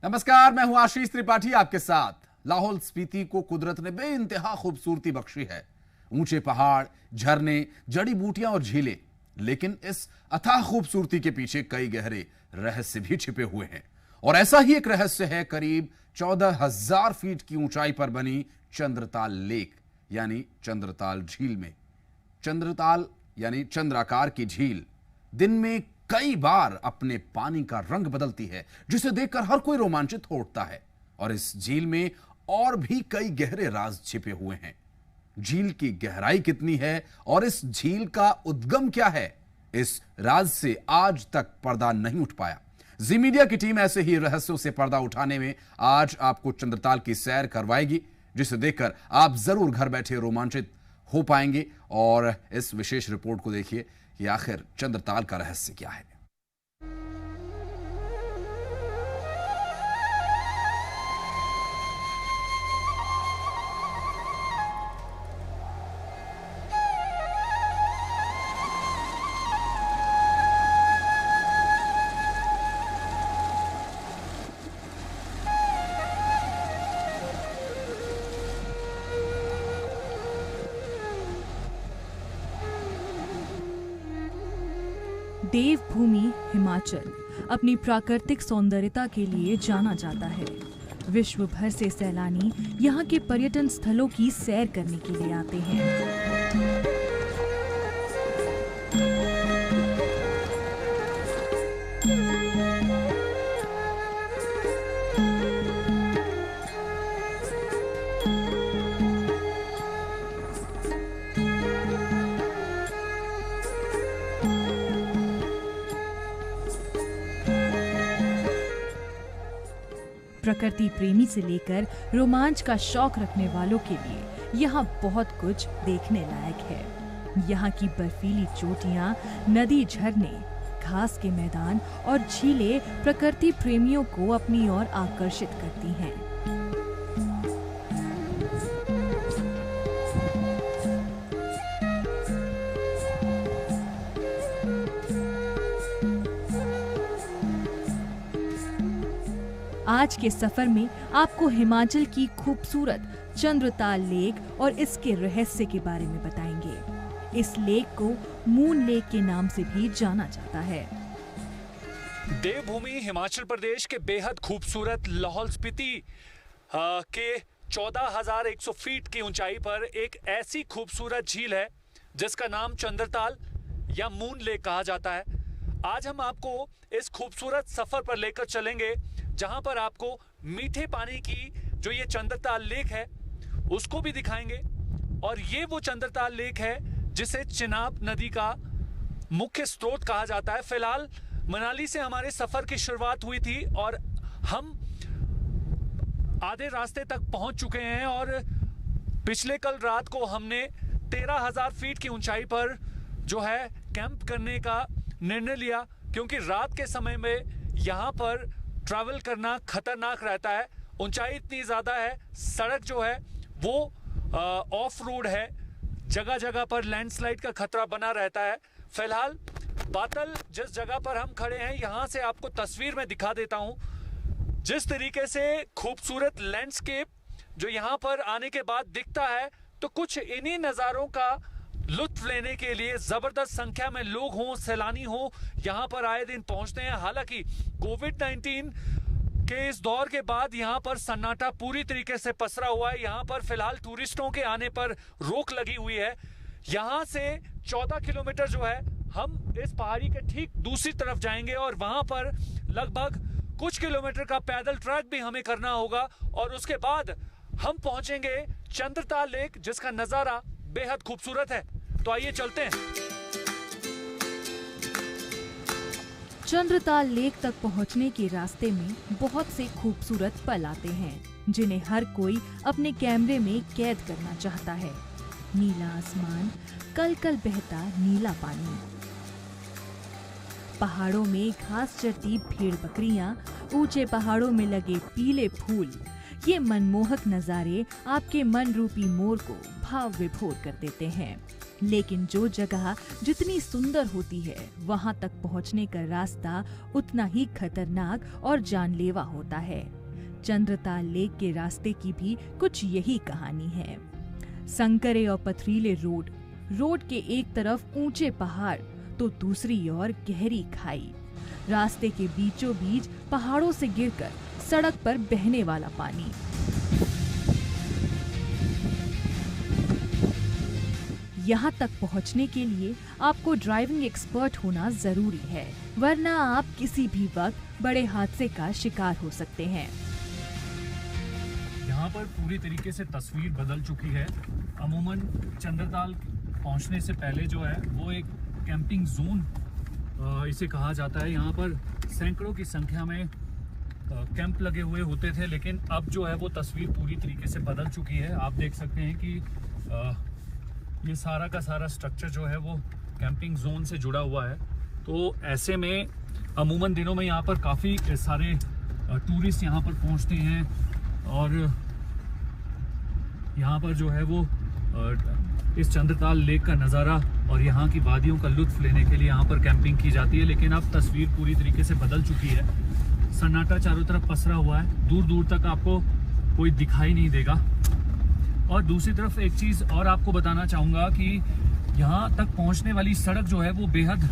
नमस्कार, मैं हूं आशीष त्रिपाठी आपके साथ। लाहौल स्पीति को कुदरत ने बेइंतहा खूबसूरती बख्शी है। ऊंचे पहाड़, झरने, जड़ी बूटियां और झीलें, लेकिन इस अथाह खूबसूरती के पीछे कई गहरे रहस्य भी छिपे हुए हैं। और ऐसा ही एक रहस्य है करीब 14,000 फीट की ऊंचाई पर बनी चंद्रताल लेक यानी चंद्रताल झील में। चंद्रताल यानी चंद्राकार की झील दिन में कई बार अपने पानी का रंग बदलती है, जिसे देखकर हर कोई रोमांचित हो उठता है। और इस झील में और भी कई गहरे राज छिपे हुए हैं। झील की गहराई कितनी है और इस झील का उद्गम क्या है, इस राज से आज तक पर्दा नहीं उठ पाया। जी मीडिया की टीम ऐसे ही रहस्यों से पर्दा उठाने में आज आपको चंद्रताल की सैर करवाएगी, जिसे देखकर आप जरूर घर बैठे रोमांचित हो पाएंगे। और इस विशेष रिपोर्ट को देखिए कि आखिर चंद्रताल का रहस्य क्या है। देवभूमि हिमाचल अपनी प्राकृतिक सौंदर्यता के लिए जाना जाता है। विश्व भर से सैलानी यहाँ के पर्यटन स्थलों की सैर करने के लिए आते हैं। प्रकृति प्रेमी से लेकर रोमांच का शौक रखने वालों के लिए यहाँ बहुत कुछ देखने लायक है। यहाँ की बर्फीली चोटियाँ, नदी, झरने, घास के मैदान और झीलें प्रकृति प्रेमियों को अपनी ओर आकर्षित करती हैं। आज के सफर में आपको हिमाचल की खूबसूरत चंद्रताल लेक और इसके रहस्य के बारे में बताएंगे। इस लेक को मून लेक के नाम से भी जाना जाता है। देवभूमि हिमाचल प्रदेश के बेहद खूबसूरत लाहौल स्पीति के 14,100 फीट की ऊंचाई पर एक ऐसी खूबसूरत झील है जिसका नाम चंद्रताल या मून लेक कहा जाता है। आज हम आपको इस खूबसूरत सफर पर लेकर चलेंगे, जहां पर आपको मीठे पानी की जो ये चंद्रताल लेक है उसको भी दिखाएंगे। और ये वो चंद्रताल लेक है जिसे चिनाब नदी का मुख्य स्रोत कहा जाता है। फिलहाल मनाली से हमारे सफर की शुरुआत हुई थी और हम आधे रास्ते तक पहुंच चुके हैं। और पिछले कल रात को हमने 13,000 फीट की ऊंचाई पर जो है कैंप करने का निर्णय लिया, क्योंकि रात के समय में यहाँ पर ट्रैवल करना खतरनाक रहता है। ऊंचाई इतनी ज़्यादा है, सड़क जो है वो ऑफ रोड है, जगह जगह पर लैंडस्लाइड का खतरा बना रहता है। फिलहाल बादल जिस जगह पर हम खड़े हैं यहाँ से आपको तस्वीर में दिखा देता हूँ। जिस तरीके से खूबसूरत लैंडस्केप जो यहाँ पर आने के बाद दिखता है, तो कुछ इन्हीं नज़ारों का लुत्फ लेने के लिए जबरदस्त संख्या में लोग हों, सैलानी हों, यहाँ पर आए दिन पहुंचते हैं। हालांकि कोविड-19 के इस दौर के बाद यहाँ पर सन्नाटा पूरी तरीके से पसरा हुआ है। यहाँ पर फिलहाल टूरिस्टों के आने पर रोक लगी हुई है। यहाँ से 14 किलोमीटर जो है हम इस पहाड़ी के ठीक दूसरी तरफ जाएंगे और वहां पर लगभग कुछ किलोमीटर का पैदल ट्रैक भी हमें करना होगा। और उसके बाद हम पहुंचेंगे चंद्रताल लेक, जिसका नजारा बेहद खूबसूरत है। तो आइए चलते हैं। चंद्रताल लेक तक पहुंचने के रास्ते में बहुत से खूबसूरत पल आते हैं, जिन्हें हर कोई अपने कैमरे में कैद करना चाहता है। नीला आसमान, कल कल बहता नीला पानी, पहाड़ों में घास चरती भेड़ बकरियां, ऊंचे पहाड़ों में लगे पीले फूल, ये मनमोहक नजारे आपके मन रूपी मोर को भाव विभोर कर देते हैं। लेकिन जो जगह जितनी सुंदर होती है वहां तक पहुंचने का रास्ता उतना ही खतरनाक और जानलेवा होता है। चंद्रताल लेक के रास्ते की भी कुछ यही कहानी है। संकरे और पथरीले रोड के एक तरफ ऊंचे पहाड़ तो दूसरी ओर गहरी खाई। रास्ते के बीचों बीच पहाड़ों से गिरकर सड़क पर बहने वाला पानी। यहाँ तक पहुँचने के लिए आपको ड्राइविंग एक्सपर्ट होना जरूरी है, वरना आप किसी भी वक्त बड़े हादसे का शिकार हो सकते हैं। यहाँ पर पूरी तरीके से तस्वीर बदल चुकी है। अमूमन चंद्रताल पहुँचने से पहले जो है वो एक कैंपिंग जोन इसे कहा जाता है। यहाँ पर सैकड़ों की संख्या में कैंप लगे हुए होते थे, लेकिन अब जो है वो तस्वीर पूरी तरीके से बदल चुकी है। आप देख सकते हैं कि ये सारा का सारा स्ट्रक्चर जो है वो कैंपिंग जोन से जुड़ा हुआ है। तो ऐसे में अमूमन दिनों में यहाँ पर काफ़ी सारे टूरिस्ट यहाँ पर पहुँचते हैं और यहाँ पर जो है वो इस चंद्रताल लेक का नज़ारा और यहाँ की वादियों का लुत्फ लेने के लिए यहाँ पर कैंपिंग की जाती है। लेकिन अब तस्वीर पूरी तरीके से बदल चुकी है। सन्नाटा चारों तरफ पसरा हुआ है, दूर दूर तक आपको कोई दिखाई नहीं देगा। और दूसरी तरफ एक चीज़ और आपको बताना चाहूँगा कि यहाँ तक पहुँचने वाली सड़क जो है वो बेहद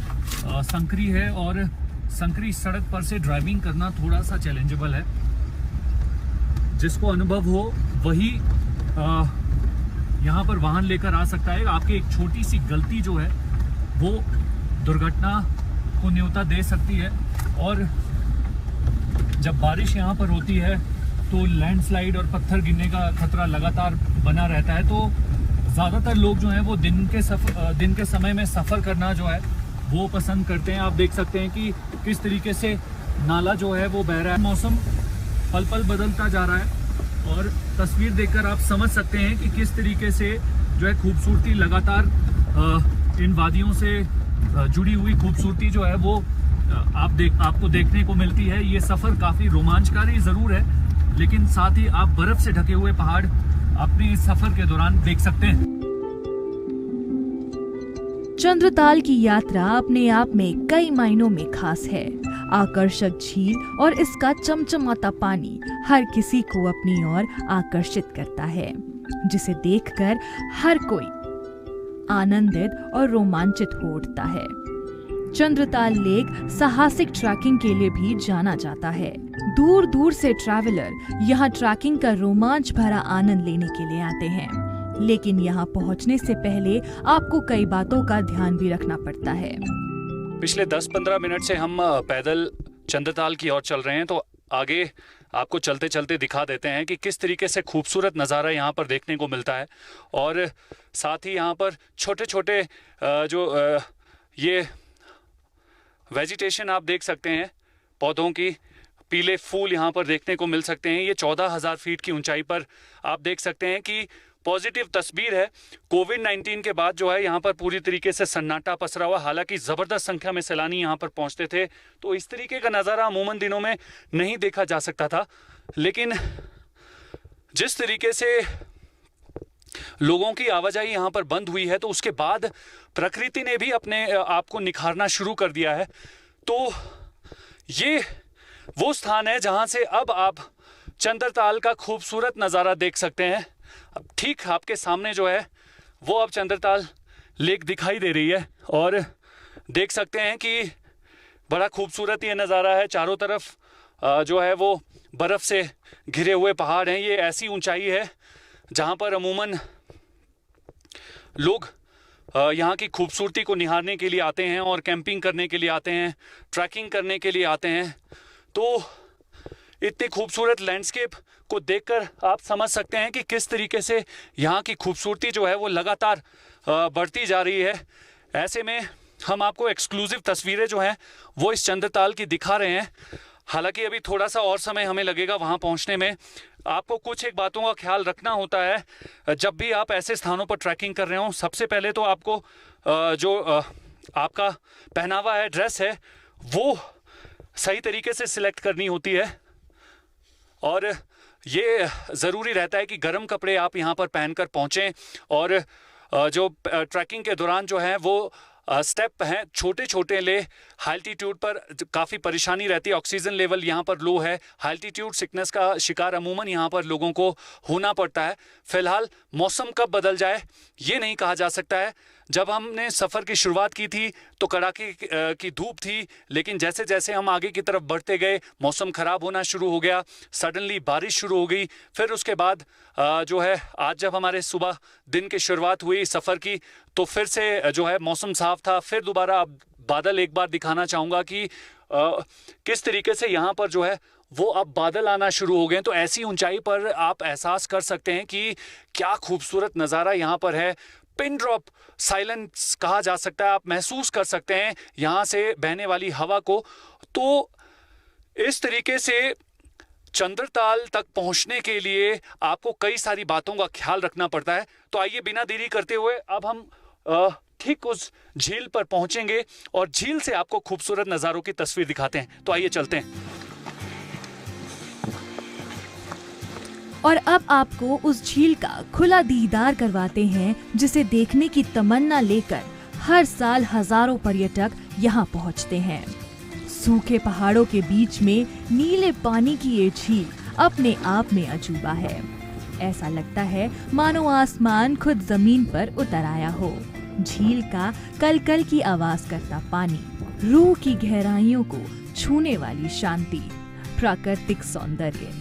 संकरी है और संकरी सड़क पर से ड्राइविंग करना थोड़ा सा चैलेंजेबल है। जिसको अनुभव हो वही यहाँ पर वाहन लेकर आ सकता है। आपकी एक छोटी सी गलती जो है वो दुर्घटना को न्योता दे सकती है। और जब बारिश यहाँ पर होती है तो लैंडस्लाइड और पत्थर गिरने का खतरा लगातार बना रहता है। तो ज़्यादातर लोग जो हैं वो दिन के समय में सफ़र करना जो है वो पसंद करते हैं। आप देख सकते हैं कि किस तरीके से नाला जो है वो बह रहा है। मौसम पल पल बदलता जा रहा है और तस्वीर देखकर आप समझ सकते हैं कि किस तरीके से जो है खूबसूरती लगातार इन वादियों से जुड़ी हुई खूबसूरती जो है वो आपको देखने को मिलती है। ये सफ़र काफ़ी रोमांचकारी ज़रूर है, लेकिन साथ ही आप बर्फ से ढके हुए पहाड़ अपने इस सफ़र के दौरान देख सकते हैं। चंद्रताल की यात्रा अपने आप में कई मायनों में खास है। आकर्षक झील और इसका चमचमाता पानी हर किसी को अपनी ओर आकर्षित करता है, जिसे देखकर हर कोई आनंदित और रोमांचित हो उठता है। चंद्रताल लेक साहसिक ट्रैकिंग के लिए भी जाना जाता है। दूर दूर से ट्रैवलर यहाँ ट्रैकिंग का रोमांच भरा आनंद लेने के लिए आते हैं, लेकिन यहाँ पहुँचने से पहले आपको कई बातों का ध्यान भी रखना पड़ता है। पिछले 10-15 मिनट से हम पैदल चंद्रताल की ओर चल रहे हैं, तो आगे आपको चलते चलते दिखा देते हैं कि किस तरीके से खूबसूरत नज़ारा यहाँ पर देखने को मिलता है। और साथ ही यहाँ पर छोटे छोटे ये वेजिटेशन आप देख सकते हैं, पौधों की पीले फूल यहाँ पर देखने को मिल सकते हैं। ये 14,000 फीट की ऊंचाई पर आप देख सकते हैं कि पॉजिटिव तस्वीर है। कोविड-19 के बाद जो है यहाँ पर पूरी तरीके से सन्नाटा पसरा हुआ। हालांकि ज़बरदस्त संख्या में सैलानी यहाँ पर पहुँचते थे, तो इस तरीके का नज़ारा अमूमन दिनों में नहीं देखा जा सकता था। लेकिन जिस तरीके से लोगों की आवाजाही यहाँ पर बंद हुई है, तो उसके बाद प्रकृति ने भी अपने आप को निखारना शुरू कर दिया है। तो ये वो स्थान है जहाँ से अब आप चंद्रताल का खूबसूरत नज़ारा देख सकते हैं। अब ठीक आपके सामने जो है वो अब चंद्रताल लेक दिखाई दे रही है और देख सकते हैं कि बड़ा खूबसूरत ये नज़ारा है। चारों तरफ जो है वो बर्फ़ से घिरे हुए पहाड़ हैं। ये ऐसी ऊंचाई है जहाँ पर अमूमन लोग यहाँ की खूबसूरती को निहारने के लिए आते हैं और कैंपिंग करने के लिए आते हैं, ट्रैकिंग करने के लिए आते हैं। तो इतनी खूबसूरत लैंडस्केप को देखकर आप समझ सकते हैं कि किस तरीके से यहाँ की खूबसूरती जो है वो लगातार बढ़ती जा रही है। ऐसे में हम आपको एक्सक्लूसिव तस्वीरें जो हैं वो इस चंद्रताल की दिखा रहे हैं। हालांकि अभी थोड़ा सा और समय हमें लगेगा वहाँ पहुँचने में। आपको कुछ एक बातों का ख्याल रखना होता है जब भी आप ऐसे स्थानों पर ट्रैकिंग कर रहे हो। सबसे पहले तो आपको जो आपका पहनावा है, ड्रेस है, वो सही तरीके से सिलेक्ट करनी होती है। और ये ज़रूरी रहता है कि गर्म कपड़े आप यहाँ पर पहनकर पहुँचें और जो ट्रैकिंग के दौरान जो है वो स्टेप हैं छोटे छोटे ले। हाई एल्टीट्यूड पर काफ़ी परेशानी रहती है, ऑक्सीजन लेवल यहाँ पर लो है। हाई एल्टीट्यूड सिकनेस का शिकार अमूमन यहाँ पर लोगों को होना पड़ता है। फिलहाल मौसम कब बदल जाए ये नहीं कहा जा सकता है। जब हमने सफ़र की शुरुआत की थी तो कड़ाके की धूप थी, लेकिन जैसे जैसे हम आगे की तरफ बढ़ते गए मौसम ख़राब होना शुरू हो गया, सडनली बारिश शुरू हो गई। फिर उसके बाद जो है आज जब हमारे सुबह दिन की शुरुआत हुई सफ़र की तो फिर से जो है मौसम साफ था। फिर दोबारा बादल एक बार दिखाना चाहूँगा कि किस तरीके से यहाँ पर जो है वो अब बादल आना शुरू हो गए। तो ऐसी ऊंचाई पर आप एहसास कर सकते हैं कि क्या खूबसूरत नज़ारा यहाँ पर है। पिन ड्रॉप साइलेंस कहा जा सकता है, आप महसूस कर सकते हैं यहाँ से बहने वाली हवा को। तो इस तरीके से चंद्रताल तक पहुंचने के लिए आपको कई सारी बातों का ख्याल रखना पड़ता है। तो आइए बिना देरी करते हुए अब हम ठीक उस झील पर पहुंचेंगे और झील से आपको खूबसूरत नज़ारों की तस्वीर दिखाते हैं। तो आइए चलते हैं। और अब आपको उस झील का खुला दीदार करवाते हैं जिसे देखने की तमन्ना लेकर हर साल हजारों पर्यटक यहाँ पहुँचते हैं। सूखे पहाड़ों के बीच में नीले पानी की ये झील अपने आप में अजूबा है। ऐसा लगता है मानो आसमान खुद जमीन पर उतर आया हो। झील का कलकल की आवाज करता पानी, रूह की गहराइयों को छूने वाली शांति, प्राकृतिक सौंदर्य।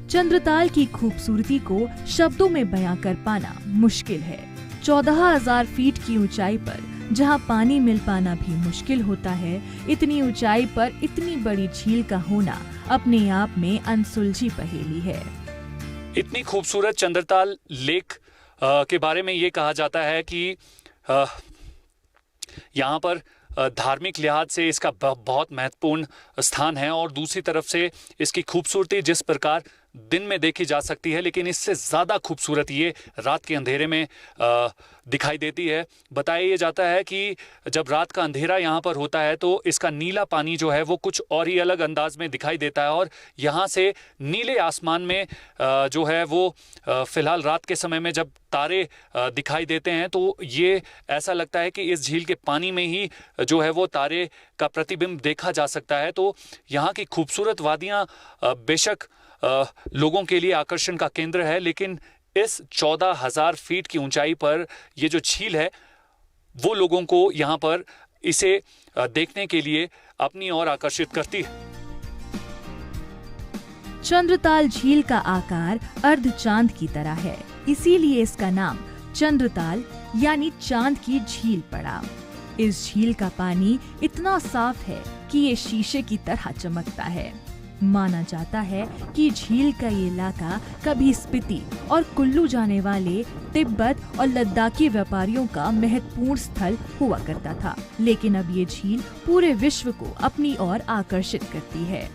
चंद्रताल की खूबसूरती को शब्दों में बयां कर पाना मुश्किल है। 14,000 फीट की ऊंचाई पर जहां पानी मिल पाना भी मुश्किल होता है, इतनी ऊंचाई पर इतनी बड़ी झील का होना अपने आप में अनसुलझी पहेली है। इतनी खूबसूरत चंद्रताल लेक के बारे में ये कहा जाता है कि यहाँ पर धार्मिक लिहाज से इसका बहुत महत्वपूर्ण स्थान है और दूसरी तरफ से इसकी खूबसूरती जिस प्रकार दिन में देखी जा सकती है, लेकिन इससे ज़्यादा खूबसूरत ये रात के अंधेरे में दिखाई देती है। बताया जाता है कि जब रात का अंधेरा यहाँ पर होता है तो इसका नीला पानी जो है वो कुछ और ही अलग अंदाज में दिखाई देता है और यहाँ से नीले आसमान में जो है वो फिलहाल रात के समय में जब तारे दिखाई देते हैं तो ये ऐसा लगता है कि इस झील के पानी में ही जो है वो तारे का प्रतिबिंब देखा जा सकता है। तो यहाँ की खूबसूरत वादियाँ बेशक लोगों के लिए आकर्षण का केंद्र है, लेकिन इस 14,000 फीट की ऊंचाई पर ये जो झील है वो लोगों को यहाँ पर इसे देखने के लिए अपनी ओर आकर्षित करती है। चंद्रताल झील का आकार अर्ध चांद की तरह है, इसीलिए इसका नाम चंद्रताल यानी चांद की झील पड़ा। इस झील का पानी इतना साफ है कि ये शीशे की तरह चमकता है। माना जाता है कि झील का ये इलाका कभी स्पीति और कुल्लू जाने वाले तिब्बत और लद्दाखी व्यापारियों का महत्वपूर्ण स्थल हुआ करता था, लेकिन अब ये झील पूरे विश्व को अपनी ओर आकर्षित करती है।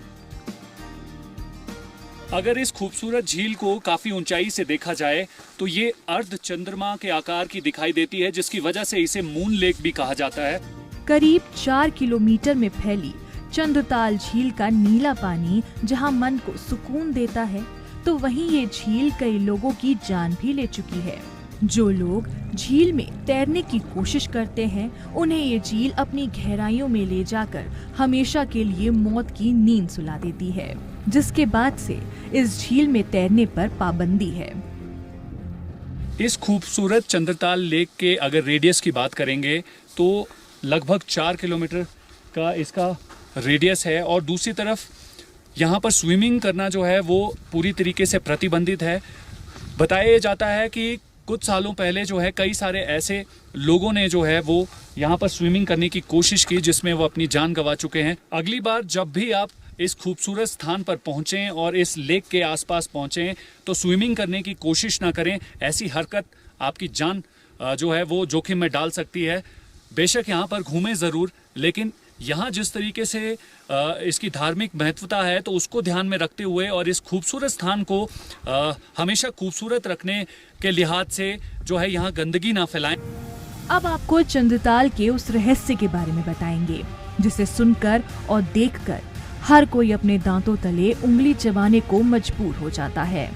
अगर इस खूबसूरत झील को काफी ऊंचाई से देखा जाए तो ये अर्ध चंद्रमा के आकार की दिखाई देती है, जिसकी वजह से इसे मून लेक भी कहा जाता है। करीब 4 किलोमीटर में फैली चंद्रताल झील का नीला पानी जहां मन को सुकून देता है, तो वहीं ये झील कई लोगों की जान भी ले चुकी है। जो लोग झील में तैरने की कोशिश करते हैं, उन्हें ये झील अपनी गहराइयों में ले जाकर हमेशा के लिए मौत की नींद सुला देती है, जिसके बाद से इस झील में तैरने पर पाबंदी है। इस खूबसूरत चंद्रताल लेक के अगर रेडियस की बात करेंगे तो लगभग 4 किलोमीटर का इसका रेडियस है और दूसरी तरफ यहाँ पर स्विमिंग करना जो है वो पूरी तरीके से प्रतिबंधित है। बताया जाता है कि कुछ सालों पहले जो है कई सारे ऐसे लोगों ने जो है वो यहाँ पर स्विमिंग करने की कोशिश की जिसमें वो अपनी जान गंवा चुके हैं। अगली बार जब भी आप इस खूबसूरत स्थान पर पहुँचें और इस लेक के आसपास पहुँचें तो स्विमिंग करने की कोशिश ना करें। ऐसी हरकत आपकी जान जो है वो जोखिम में डाल सकती है। बेशक यहाँ पर घूमें ज़रूर, लेकिन यहाँ जिस तरीके से इसकी धार्मिक महत्वता है तो उसको ध्यान में रखते हुए और इस खूबसूरत स्थान को हमेशा खूबसूरत रखने के लिहाज से जो है यहाँ गंदगी ना फैलाएं। अब आपको चंद्रताल के उस रहस्य के बारे में बताएंगे जिसे सुनकर और देखकर हर कोई अपने दांतों तले उंगली चबाने को मजबूर हो जाता है।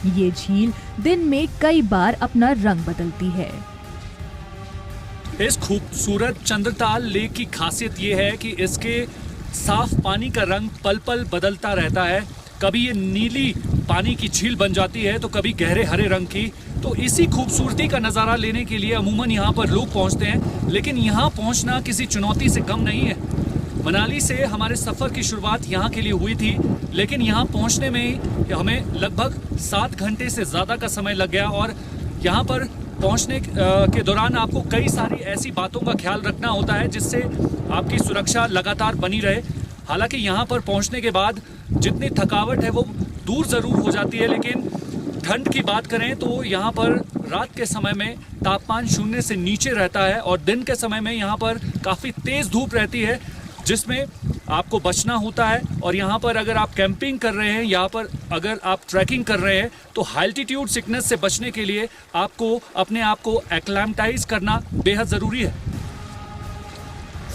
ये झील दिन में कई बार अपना रंग बदलती है। इस खूबसूरत चंद्रताल लेक की खासियत ये है कि इसके साफ पानी का रंग पल पल बदलता रहता है। कभी ये नीली पानी की झील बन जाती है तो कभी गहरे हरे रंग की। तो इसी खूबसूरती का नज़ारा लेने के लिए अमूमन यहाँ पर लोग पहुँचते हैं, लेकिन यहाँ पहुँचना किसी चुनौती से कम नहीं है। मनाली से हमारे सफ़र की शुरुआत यहाँ के लिए हुई थी, लेकिन यहाँ पहुँचने में हमें लगभग 7 घंटे से ज़्यादा का समय लग गया। और यहाँ पर पहुँचने के दौरान आपको कई सारी ऐसी बातों का ख्याल रखना होता है जिससे आपकी सुरक्षा लगातार बनी रहे। हालांकि यहाँ पर पहुँचने के बाद जितनी थकावट है वो दूर ज़रूर हो जाती है, लेकिन ठंड की बात करें तो यहाँ पर रात के समय में तापमान 0 से नीचे रहता है और दिन के समय में यहाँ पर काफ़ी तेज़ धूप रहती है जिसमें आपको बचना होता है। और यहाँ पर अगर आप कैंपिंग कर रहे हैं, यहाँ पर अगर आप ट्रैकिंग कर रहे हैं तो एल्टीट्यूड सिकनेस से बचने के लिए आपको अपने आप को एक्लेमेटाइज करना बेहद ज़रूरी है।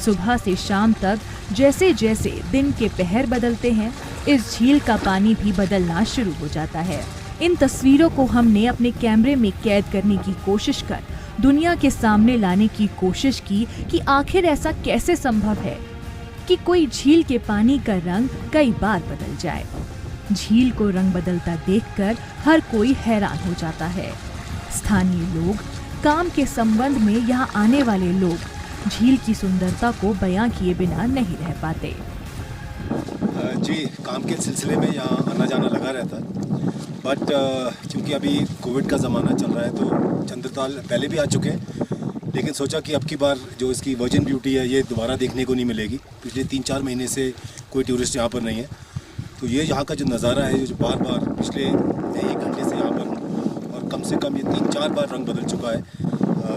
सुबह से शाम तक जैसे जैसे दिन के पहर बदलते हैं, इस झील का पानी भी बदलना शुरू हो जाता है। इन तस्वीरों को हमने अपने कैमरे में कैद करने की कोशिश कर दुनिया के सामने लाने की कोशिश की कि आखिर ऐसा कैसे संभव है कि कोई झील के पानी का रंग कई बार बदल जाए। झील को रंग बदलता देखकर हर कोई हैरान हो जाता है। स्थानीय लोग, काम के संबंध में यहाँ आने वाले लोग झील की सुंदरता को बयां किए बिना नहीं रह पाते। जी, काम के सिलसिले में यहाँ आना जाना लगा रहता है, बट क्योंकि अभी कोविड का ज़माना चल रहा है तो चंद्रताल पहले भी आ चुके हैं, लेकिन सोचा कि अब की बार जो इसकी वर्जिन ब्यूटी है ये दोबारा देखने को नहीं मिलेगी। पिछले 3-4 महीने से कोई टूरिस्ट यहाँ पर नहीं है, तो ये यहाँ का जो नज़ारा है जो बार बार पिछले 1 घंटे से यहाँ पर और कम से कम ये 3-4 बार रंग बदल चुका है।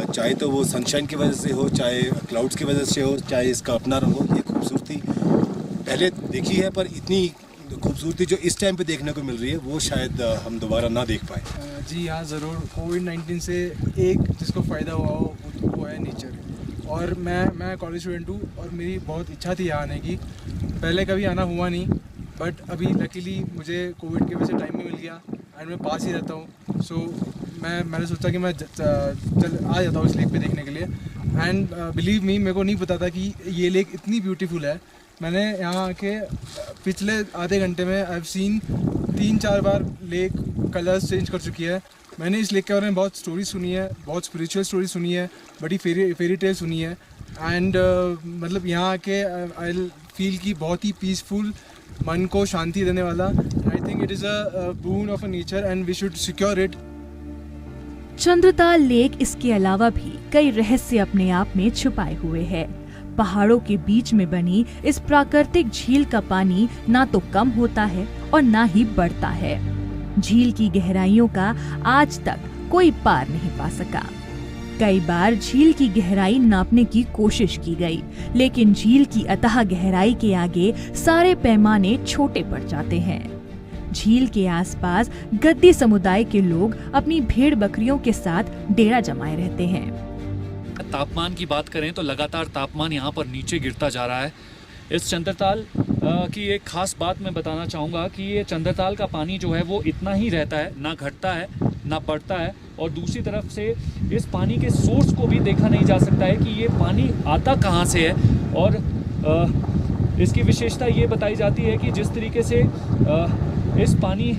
चाहे तो वो सनशाइन की वजह से हो, चाहे क्लाउड्स की वजह से हो, चाहे इसका अपना रंग हो। ये खूबसूरती पहले देखी है, पर इतनी खूबसूरती जो इस टाइम पे देखने को मिल रही है वो शायद हम दोबारा ना देख पाए। जी हाँ, ज़रूर। कोविड-19 से एक जिसको फ़ायदा हुआ हो वो है नेचर। और मैं कॉलेज स्टूडेंट हूँ और मेरी बहुत इच्छा थी यहाँ आने की। पहले कभी आना हुआ नहीं, बट अभी लकीली मुझे कोविड की वजह से टाइम भी मिल गया एंड मैं पास ही रहता हूँ। सो मैंने सोचा कि मैं चल आ जाता हूँ इस लेक पे देखने के लिए। एंड बिलीव मी, मेरे को नहीं पता था कि ये लेक इतनी ब्यूटीफुल है। मैंने यहाँ आके पिछले आधे घंटे में I have seen 3-4 bar lake colours change कर चुकी है। मैंने इस लेक के बारे में बहुत स्टोरी सुनी है, बहुत स्पिरिचुअल स्टोरी सुनी है, बड़ी फेरी टेल सुनी है। एंड मतलब यहाँ आके आई फील कि बहुत ही पीसफुल, मन को शांति देने वाला। I think it is a boon of a nature and we should secure it. Chandratal lake इसके अलावा भी कई रहस्य अपने आप में छुपाए हुए है। पहाड़ों के बीच में बनी इस प्राकृतिक झील का पानी ना तो कम होता है और ना ही बढ़ता है। झील की गहराइयों का आज तक कोई पार नहीं पा सका। कई बार झील की गहराई नापने की कोशिश की गई, लेकिन झील की अथाह गहराई के आगे सारे पैमाने छोटे पड़ जाते हैं। झील के आसपास गद्दी समुदाय के लोग अपनी भेड़ बकरियों के साथ डेरा जमाए रहते हैं। तापमान की बात करें तो लगातार तापमान यहाँ पर नीचे गिरता जा रहा है। इस चंद्रताल की एक खास बात मैं बताना चाहूँगा कि ये चंद्रताल का पानी जो है वो इतना ही रहता है, ना घटता है ना बढ़ता है। और दूसरी तरफ से इस पानी के सोर्स को भी देखा नहीं जा सकता है कि ये पानी आता कहाँ से है। और इसकी विशेषता ये बताई जाती है कि जिस तरीके से इस पानी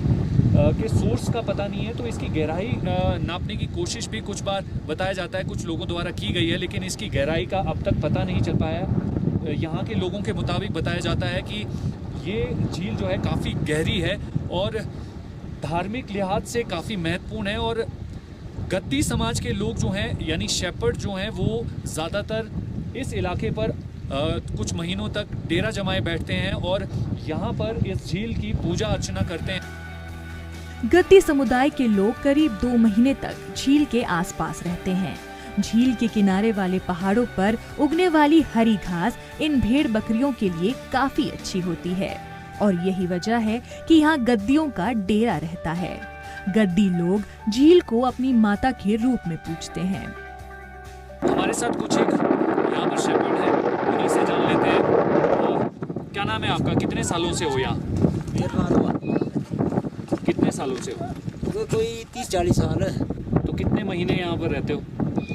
के सोर्स का पता नहीं है, तो इसकी गहराई नापने की कोशिश भी कुछ बार बताया जाता है, कुछ लोगों द्वारा की गई है, लेकिन इसकी गहराई का अब तक पता नहीं चल पाया। यहाँ के लोगों के मुताबिक बताया जाता है कि ये झील जो है काफ़ी गहरी है और धार्मिक लिहाज से काफ़ी महत्वपूर्ण है। और गद्दी समाज के लोग जो हैं यानी शेपर्ड जो हैं वो ज़्यादातर इस इलाके पर कुछ महीनों तक डेरा जमाए बैठते हैं और यहाँ पर इस झील की पूजा अर्चना करते हैं। गद्दी समुदाय के लोग करीब 2 महीने तक झील के आसपास रहते हैं। झील के किनारे वाले पहाड़ों पर उगने वाली हरी घास इन भेड़ बकरियों के लिए काफी अच्छी होती है और यही वजह है कि यहाँ गद्दियों का डेरा रहता है। गद्दी लोग झील को अपनी माता के रूप में पूजते हैं। हमारे साथ कुछ एक यहाँ पर शेपर्ड है, उन्हीं से जान लेते हैं। क्या नाम है आपका? कितने सालों से हो यहाँ? कितने सालों से हो? कोई 30-40 साल है। तो कितने महीने यहाँ पर रहते हो?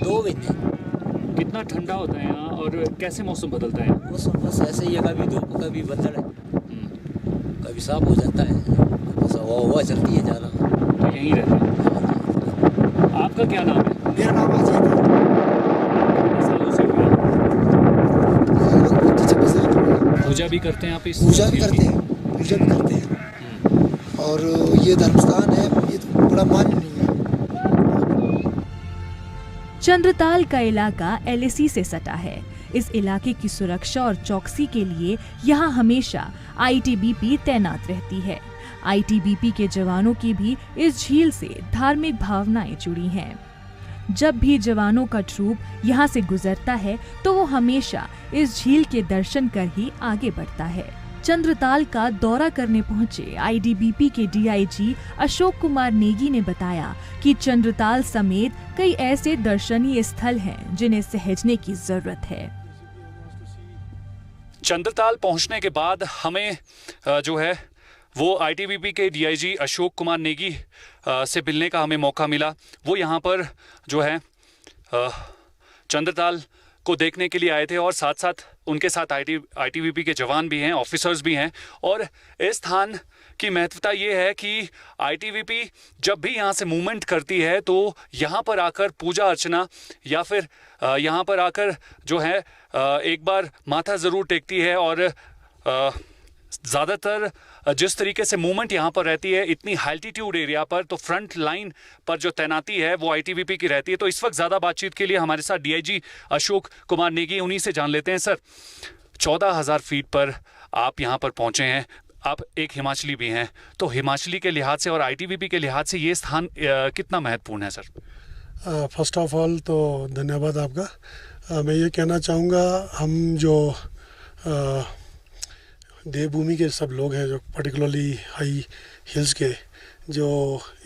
2 महीने। कितना ठंडा होता है यहाँ और कैसे मौसम बदलता है? मौसम बस ऐसे ही है, कभी धूप कभी बदल है, कभी साफ हो जाता है, बस हवा चलती है ज़्यादा। तो यहीं रहते हैं। आपका क्या नाम है? मेरा नाम अजीत है। कितने सालों से हुआ? 25 साल हो गए। पूजा भी करते हैं आप इस? पूजा भी करते हैं, पूजा भी करते हैं। और ये धर्मस्थान है, ये तो बड़ा मान्य नहीं है। चंद्रताल का इलाका LAC से सटा है। इस इलाके की सुरक्षा और चौकसी के लिए यहाँ हमेशा ITBP तैनात रहती है। ITBP के जवानों की भी इस झील से धार्मिक भावनाएं जुड़ी हैं। जब भी जवानों का ट्रूप यहाँ से गुजरता है तो वो हमेशा इस झील के दर्शन कर ही आगे बढ़ता है। चंद्रताल का दौरा करने पहुंचे ITBP के DIG अशोक कुमार नेगी ने बताया कि चंद्रताल समेत कई ऐसे दर्शनीय स्थल हैं जिन्हें सहेजने की जरूरत है। चंद्रताल पहुंचने के बाद हमें जो है वो ITBP के DIG अशोक कुमार नेगी से मिलने का हमें मौका मिला। वो यहाँ पर जो है चंद्रताल को देखने के लिए आए थे और साथ साथ उनके साथ ITBP के जवान भी हैं, ऑफिसर्स भी हैं। और इस स्थान की महत्वता ये है कि ITBP जब भी यहाँ से मूवमेंट करती है तो यहाँ पर आकर पूजा अर्चना या फिर यहाँ पर आकर जो है एक बार माथा ज़रूर टेकती है। और ज़्यादातर जिस तरीके से मूवमेंट यहाँ पर रहती है इतनी हाल्टीट्यूड एरिया पर, तो फ्रंट लाइन पर जो तैनाती है वो ITBP की रहती है। तो इस वक्त ज़्यादा बातचीत के लिए हमारे साथ DIG अशोक कुमार नेगी, उन्हीं से जान लेते हैं। सर, 14,000 फीट पर आप यहाँ पर पहुँचे हैं, आप एक हिमाचली भी हैं, तो हिमाचली के लिहाज से और ITBP के लिहाज से ये स्थान कितना महत्वपूर्ण है सर? फर्स्ट ऑफ ऑल तो धन्यवाद आपका। मैं ये कहना चाहूँगा, हम जो देवभूमि के सब लोग हैं, जो पर्टिकुलरली हाई हिल्स के जो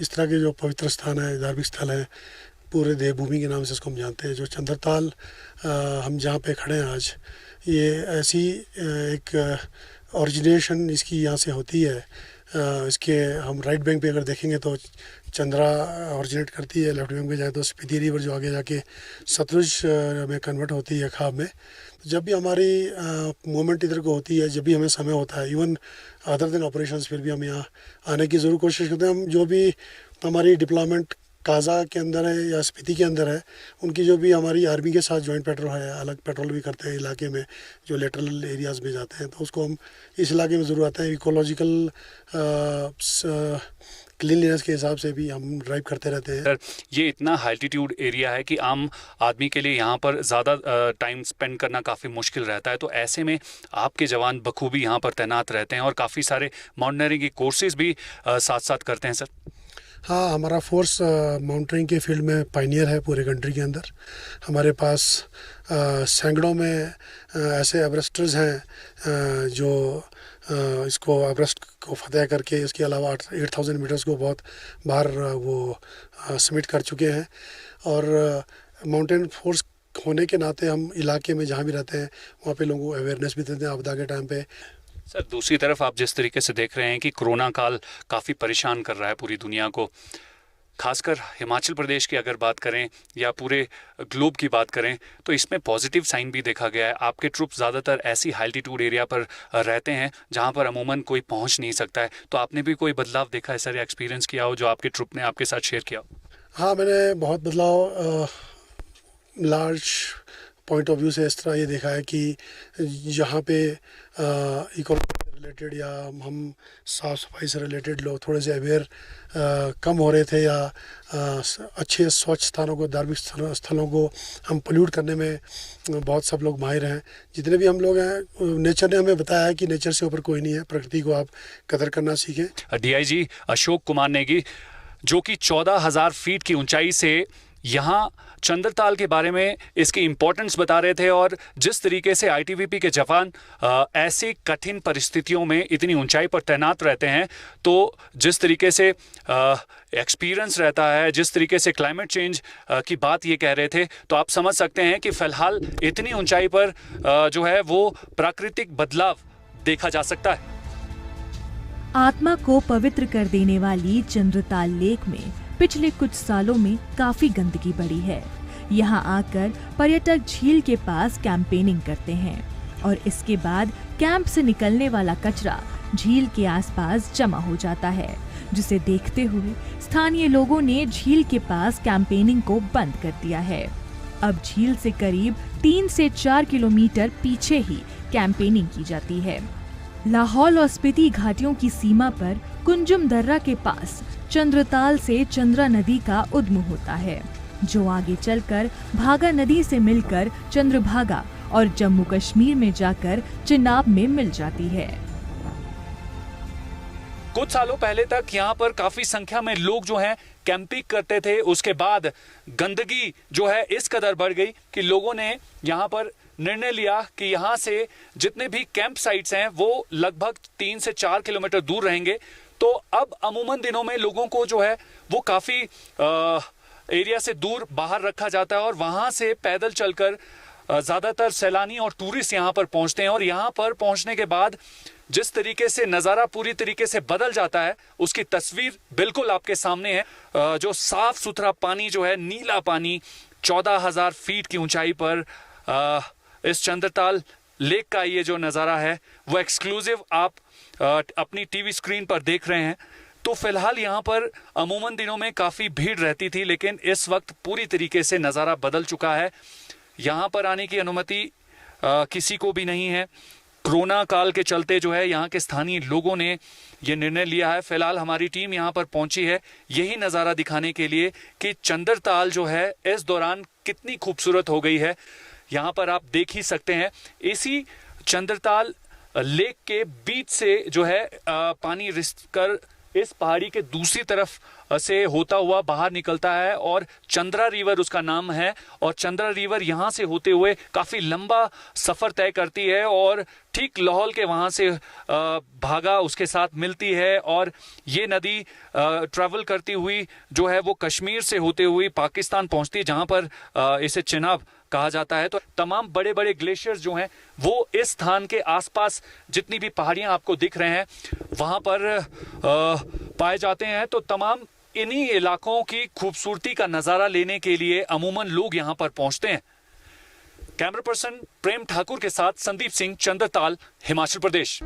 इस तरह के जो पवित्र स्थान है, धार्मिक स्थल हैं, पूरे देवभूमि के नाम से इसको हम जानते हैं। जो चंद्रताल हम जहाँ पे खड़े हैं आज, ये ऐसी एक ओरिजिनेशन इसकी यहाँ से होती है। इसके हम राइट बैंक पे अगर देखेंगे तो चंद्रा ओरिजिनेट करती है, लेफ्ट बैंक पे जाए तो स्पीति रिवर जो आगे जाके सतलुज में कन्वर्ट होती है खाब में। जब भी हमारी मूवमेंट इधर को होती है, जब भी हमें समय होता है, इवन अदर देन ऑपरेशंस, फिर भी हम यहाँ आने की ज़रूर कोशिश करते हैं। हम जो भी हमारी डिप्लॉयमेंट काजा के अंदर है या स्पीति के अंदर है, उनकी जो भी हमारी आर्मी के साथ जॉइंट पेट्रोल है, अलग पेट्रोल भी करते हैं इलाके में, जो लेटरल एरियाज़ में जाते हैं, तो उसको हम इस इलाके में ज़रूर आते हैं। इकोलॉजिकल क्लीनलीनेस के हिसाब से भी हम ड्राइव करते रहते हैं। सर, ये इतना हाल्टीट्यूड एरिया है कि आम आदमी के लिए यहाँ पर ज़्यादा टाइम स्पेंड करना काफ़ी मुश्किल रहता है। तो ऐसे में आपके जवान बखूबी यहाँ पर तैनात रहते हैं और काफ़ी सारे माउंटेनियरिंग के कोर्सेज भी साथ साथ करते हैं। सर, हाँ, हमारा फोर्स माउंटेनियरिंग के फील्ड में पायनियर है पूरे कंट्री के अंदर। हमारे पास सैकड़ों में ऐसे एवरेस्टर्स हैं जो इसको एवरेस्ट को फतेह करके, इसके अलावा 8000 मीटर्स को बहुत बाहर वो सबमिट कर चुके हैं। और माउंटेन फोर्स होने के नाते हम इलाके में जहाँ भी रहते हैं वहाँ पे लोगों को अवेयरनेस भी देते हैं आपदा के टाइम पे। सर, दूसरी तरफ आप जिस तरीके से देख रहे हैं कि कोरोना काल काफ़ी परेशान कर रहा है पूरी दुनिया को, खासकर हिमाचल प्रदेश की अगर बात करें या पूरे ग्लोब की बात करें, तो इसमें पॉजिटिव साइन भी देखा गया है। आपके ट्रूप ज़्यादातर ऐसी हाल्टीट्यूड एरिया पर रहते हैं जहां पर अमूमन कोई पहुंच नहीं सकता है। तो आपने भी कोई बदलाव देखा है सर, या एक्सपीरियंस किया हो जो आपके ट्रूप ने आपके साथ शेयर किया हो? हाँ, मैंने बहुत बदलाव लार्ज पॉइंट ऑफ व्यू से इस तरह ये देखा है कि यहाँ पे इकोनॉमी से रिलेटेड या हम साफ़ सफाई से रिलेटेड लोग थोड़े से अवेयर कम हो रहे थे, या अच्छे स्वच्छ स्थानों को, धार्मिक स्थलों को हम पोल्यूट करने में बहुत सब लोग माहिर हैं। जितने भी हम लोग हैं, नेचर ने हमें बताया है कि नेचर से ऊपर कोई नहीं है, प्रकृति को आप कदर करना सीखें। DIG अशोक कुमार नेगी, जो कि 14,000 फीट की ऊंचाई से यहाँ चंद्रताल के बारे में इसकी इम्पोर्टेंस बता रहे थे, और जिस तरीके से ITBP के जवान ऐसी कठिन परिस्थितियों में इतनी ऊंचाई पर तैनात रहते हैं, तो जिस तरीके से एक्सपीरियंस रहता है, जिस तरीके से क्लाइमेट चेंज की बात ये कह रहे थे, तो आप समझ सकते हैं कि फ़िलहाल इतनी ऊंचाई पर जो है वो प्राकृतिक बदलाव देखा जा सकता है। आत्मा को पवित्र कर देने वाली चंद्रताल लेक में पिछले कुछ सालों में काफी गंदगी बढ़ी है। यहाँ आकर पर्यटक झील के पास कैंपेनिंग करते हैं और इसके बाद कैंप से निकलने वाला कचरा झील के आसपास जमा हो जाता है, जिसे देखते हुए स्थानीय लोगों ने झील के पास कैंपेनिंग को बंद कर दिया है। अब झील से करीब 3 से 4 किलोमीटर पीछे ही कैंपेनिंग की जाती है। लाहौल और स्पीति घाटियों की सीमा पर कुंजुम दर्रा के पास चंद्रताल से चंद्रा नदी का उद्गम होता है, जो आगे चलकर भागा नदी से मिलकर चंद्रभागा और जम्मू कश्मीर में जाकर चिनाब में मिल जाती है। कुछ सालों पहले तक यहाँ पर काफी संख्या में लोग जो हैं कैंपिंग करते थे। उसके बाद गंदगी जो है इस कदर बढ़ गई कि लोगों ने यहाँ पर निर्णय लिया कि यहाँ से जितने भी कैंप साइट्स हैं वो लगभग 3 से 4 किलोमीटर दूर रहेंगे। तो अब अमूमन दिनों में लोगों को जो है वो काफी एरिया से दूर बाहर रखा जाता है और वहां से पैदल चलकर ज्यादातर सैलानी और टूरिस्ट यहाँ पर पहुंचते हैं। और यहाँ पर पहुंचने के बाद जिस तरीके से नज़ारा पूरी तरीके से बदल जाता है, उसकी तस्वीर बिल्कुल आपके सामने है। जो साफ सुथरा पानी जो है, नीला पानी, 14,000 फीट की ऊंचाई पर इस चंद्रताल लेक का ये जो नज़ारा है वो एक्सक्लूसिव आप अपनी टीवी स्क्रीन पर देख रहे हैं। तो फिलहाल यहाँ पर अमूमन दिनों में काफ़ी भीड़ रहती थी, लेकिन इस वक्त पूरी तरीके से नज़ारा बदल चुका है। यहाँ पर आने की अनुमति किसी को भी नहीं है। कोरोना काल के चलते जो है यहाँ के स्थानीय लोगों ने ये निर्णय लिया है। फिलहाल हमारी टीम यहाँ पर पहुंची है यही नज़ारा दिखाने के लिए कि चंद्रताल जो है इस दौरान कितनी खूबसूरत हो गई है। यहाँ पर आप देख ही सकते हैं, इसी चंद्रताल लेक के बीच से जो है पानी रिस कर इस पहाड़ी के दूसरी तरफ से होता हुआ बाहर निकलता है और चंद्रा रिवर उसका नाम है। और चंद्रा रिवर यहाँ से होते हुए काफ़ी लंबा सफ़र तय करती है और ठीक लाहौल के वहाँ से भागा उसके साथ मिलती है और ये नदी ट्रैवल करती हुई जो है वो कश्मीर से होते हुए पाकिस्तान पहुँचती है, जहाँ पर इसे चिनाब कहा जाता है। तो तमाम बड़े बड़े ग्लेशियर्स जो हैं वो इस स्थान के आसपास जितनी भी पहाड़ियां आपको दिख रहे हैं वहां पर पाए जाते हैं। तो तमाम इन्हीं इलाकों की खूबसूरती का नज़ारा लेने के लिए अमूमन लोग यहां पर पहुंचते हैं। कैमरा पर्सन प्रेम ठाकुर के साथ संदीप सिंह, चंद्रताल, हिमाचल प्रदेश।